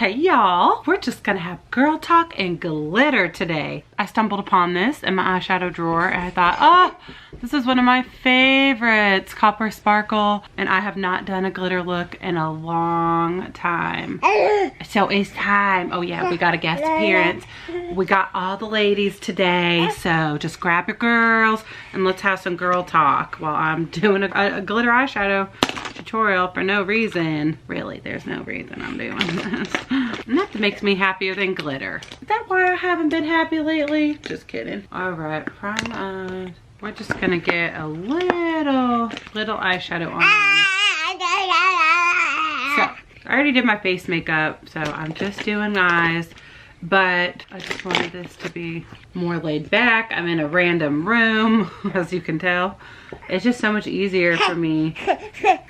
Hey y'all, we're just gonna have girl talk and glitter today. I stumbled upon this in my eyeshadow drawer and I thought, oh, this is one of my favorites, Copper Sparkle. And I have not done a glitter look in a long time. So it's time. Oh yeah, we got a guest appearance. We got all the ladies today. So just grab your girls and let's have some girl talk while I'm doing a glitter eyeshadow tutorial for no reason. Really, there's no reason I'm doing this. Nothing makes me happier than glitter. Is that why I haven't been happy lately? Just kidding. All right, prime eyes. We're just gonna get a little eyeshadow on. So, I already did my face makeup, so I'm just doing eyes. But I just wanted this to be more laid back. I'm in a random room, as you can tell. It's just so much easier for me.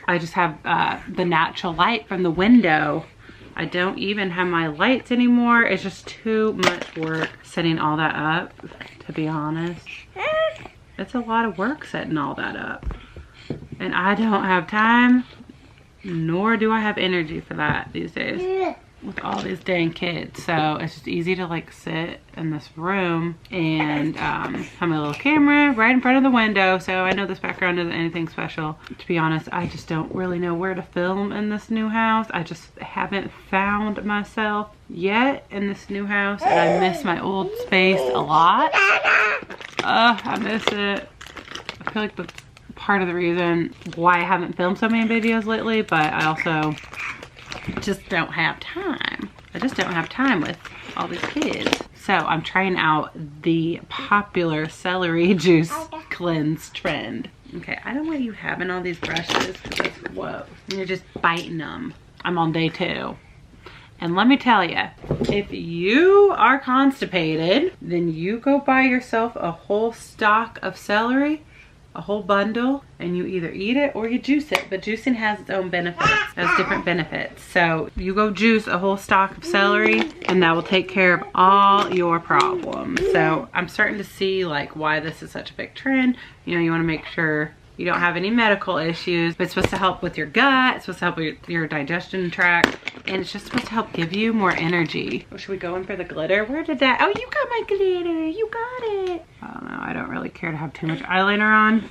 I just have the natural light from the window. I don't even have my lights anymore. It's just too much work setting all that up, to be honest. It's a lot of work setting all that up. And I don't have time, nor do I have energy for that these days with all these dang kids. So it's just easy to like sit in this room and have my little camera right in front of the window. So I know this background isn't anything special. To be honest, I just don't really know where to film in this new house. I just haven't found myself yet in this new house, and I miss my old space a lot. I miss it. I feel like that's part of the reason why I haven't filmed so many videos lately, but I also just don't have time. I just don't have time with all these kids. So I'm trying out the popular celery juice cleanse trend. Okay, I don't want you having all these brushes because whoa, you're just biting them. I'm on day 2. And let me tell you, if you are constipated, then you go buy yourself a whole stalk of celery, a whole bundle, and you either eat it or you juice it. But juicing has its own benefits, has different benefits. So you go juice a whole stalk of celery and that will take care of all your problems. So I'm starting to see like why this is such a big trend. You know, you wanna make sure you don't have any medical issues, but it's supposed to help with your gut, it's supposed to help with your digestion tract, and it's just supposed to help give you more energy. Oh, should we go in for the glitter? Where did that? Oh, you got my glitter, you got it. I don't know, I don't really care to have too much eyeliner on.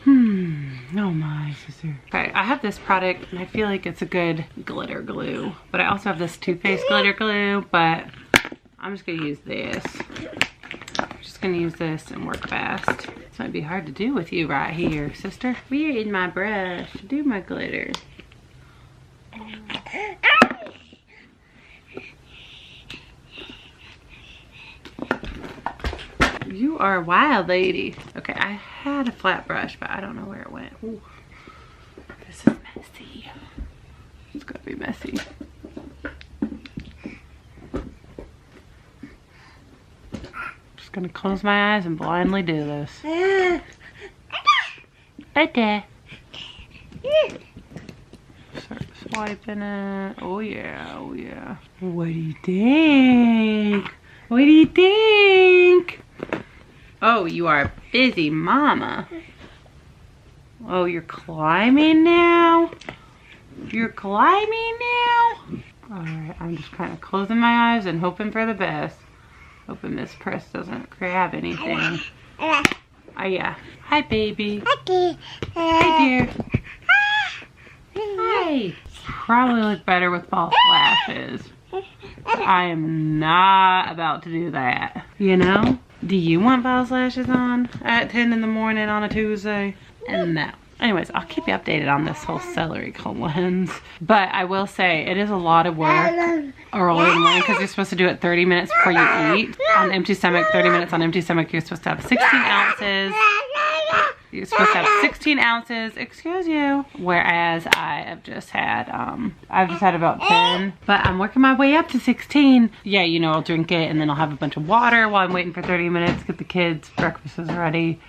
Oh my sister. Okay, I have this product and I feel like it's a good glitter glue, but I also have this Too Faced glitter glue, but I'm just gonna use this. I'm just gonna use this and work fast. This might be hard to do with you right here, sister. We're in my brush to do my glitter. You are a wild lady. Okay, I had a flat brush, but I don't know where it went. Ooh, this is messy. It's gonna be messy. Just gonna close my eyes and blindly do this. Okay. Start swiping it. Oh yeah, oh yeah. What do you think? What do you think? Oh, you are a busy mama. Oh, you're climbing now? You're climbing now? Alright, I'm just kind of closing my eyes and hoping for the best. Hoping this press doesn't grab anything. Oh yeah. Hi, baby. Hi, dear. Hi. Probably look better with false lashes. I am not about to do that. You know? Do you want false lashes on at 10 in the morning on a Tuesday? No. Anyways, I'll keep you updated on this whole celery cleanse. But I will say, it is a lot of work early in the morning because you're supposed to do it 30 minutes before you eat. On empty stomach, 30 minutes on empty stomach, you're supposed to have 16 ounces. You're supposed to have 16 ounces, excuse you. Whereas I have just had, I've just had about 10. But I'm working my way up to 16. Yeah, you know, I'll drink it and then I'll have a bunch of water while I'm waiting for 30 minutes, get the kids, breakfast is ready.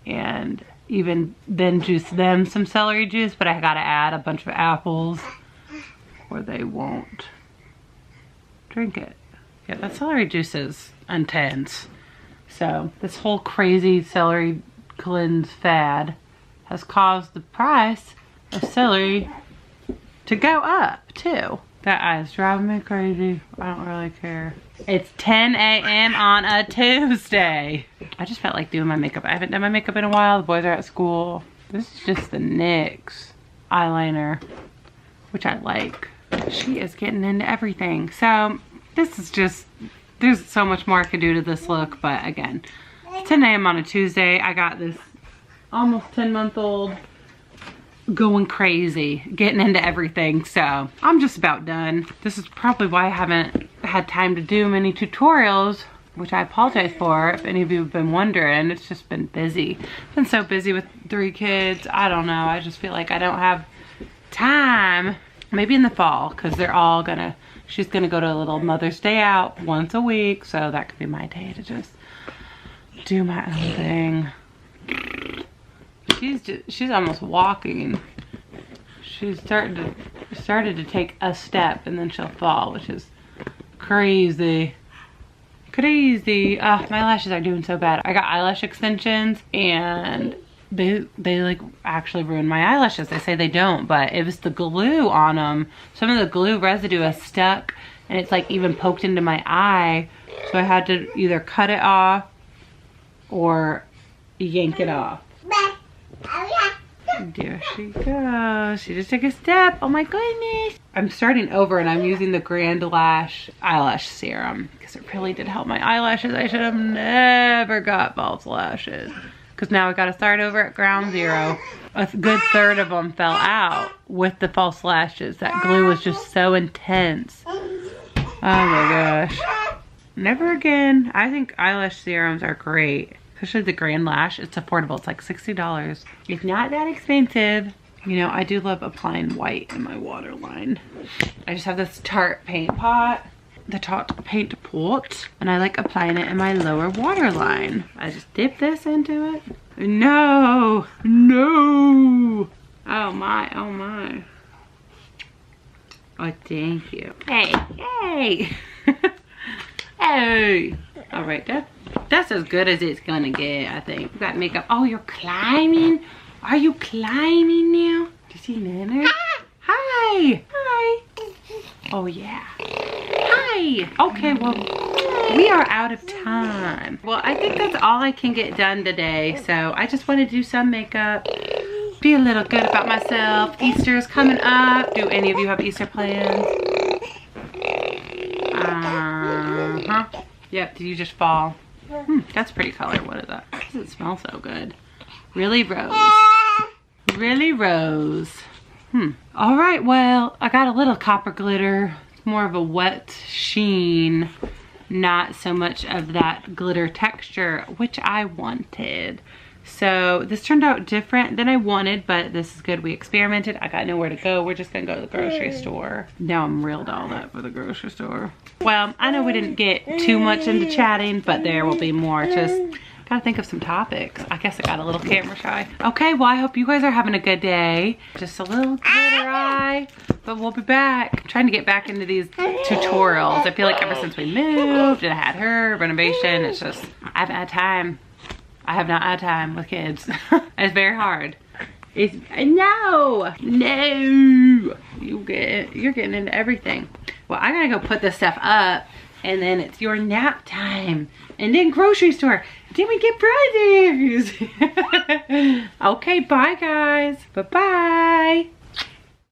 And even then juice them some celery juice, but I gotta add a bunch of apples or they won't drink it. Yeah, that celery juice is intense. So this whole crazy celery cleanse fad has caused the price of celery to go up too. That eye is driving me crazy. I don't really care. It's 10 a.m. on a Tuesday. I just felt like doing my makeup. I haven't done my makeup in a while. The boys are at school. This is just the NYX eyeliner, which I like. She is getting into everything. So this is just, there's so much more I could do to this look. But again, it's 10 a.m. on a Tuesday. I got this almost 10-month-old going crazy, getting into everything. So I'm just about done. This is probably why I haven't had time to do many tutorials, which I apologize for if any of you have been wondering. It's just been busy. Been so busy with 3 kids. I don't know. I just feel like I don't have time. Maybe in the fall, because they're all gonna, she's gonna go to a little Mother's Day out once a week. So that could be my day to just do my own thing. She's almost walking. She's started to take a step and then she'll fall, which is crazy. Crazy. My lashes are doing so bad. I got eyelash extensions and they like actually ruined my eyelashes. They say they don't, but it was the glue on them. Some of the glue residue is stuck and it's like even poked into my eye. So I had to either cut it off or yank it off. There she goes. She just took a step. Oh my goodness. I'm starting over and I'm using the Grande eyelash serum because it really did help my eyelashes. I should have never got false lashes because now I got to start over at ground zero. A good third of them fell out with the false lashes. That glue was just so intense. Oh my gosh. Never again. I think eyelash serums are great. Especially the Grand Lash. It's affordable. It's like $60. It's not that expensive. You know, I do love applying white in my waterline. I just have this Tarte paint pot. The Tarte paint pot. And I like applying it in my lower waterline. I just dip this into it. No. No. Oh my. Oh my. Oh, thank you. Hey. Hey. Hey. All right, that's as good as it's gonna get, I think. You got makeup. Oh, you're climbing? Are you climbing now? Do you see Nana? Ah! Hi! Hi! Oh, yeah. Hi! Okay, well, we are out of time. Well, I think that's all I can get done today. So I just want to do some makeup. Be a little good about myself. Easter is coming up. Do any of you have Easter plans? Yep, did you just fall? That's a pretty color. What is that? Why does it smell so good? Really Rose. Really Rose. All right, well, I got a little copper glitter. It's more of a wet sheen. Not so much of that glitter texture, which I wanted. So this turned out different than I wanted, but this is good. We experimented. I got nowhere to go. We're just gonna go to the grocery store. Now I'm real dolled up for the grocery store. Well, I know we didn't get too much into chatting, but there will be more. Just gotta think of some topics. I guess I got a little camera shy. Okay, well, I hope you guys are having a good day. Just a little glitter eye, but we'll be back. I'm trying to get back into these tutorials. I feel like ever since we moved and I had her renovation, it's just, I haven't had time. I have not had time with kids. It's very hard. It's, no, you're getting into everything. Well, I gotta go put this stuff up and then it's your nap time and then grocery store. Then we get brothers. Okay, bye guys. Bye-bye.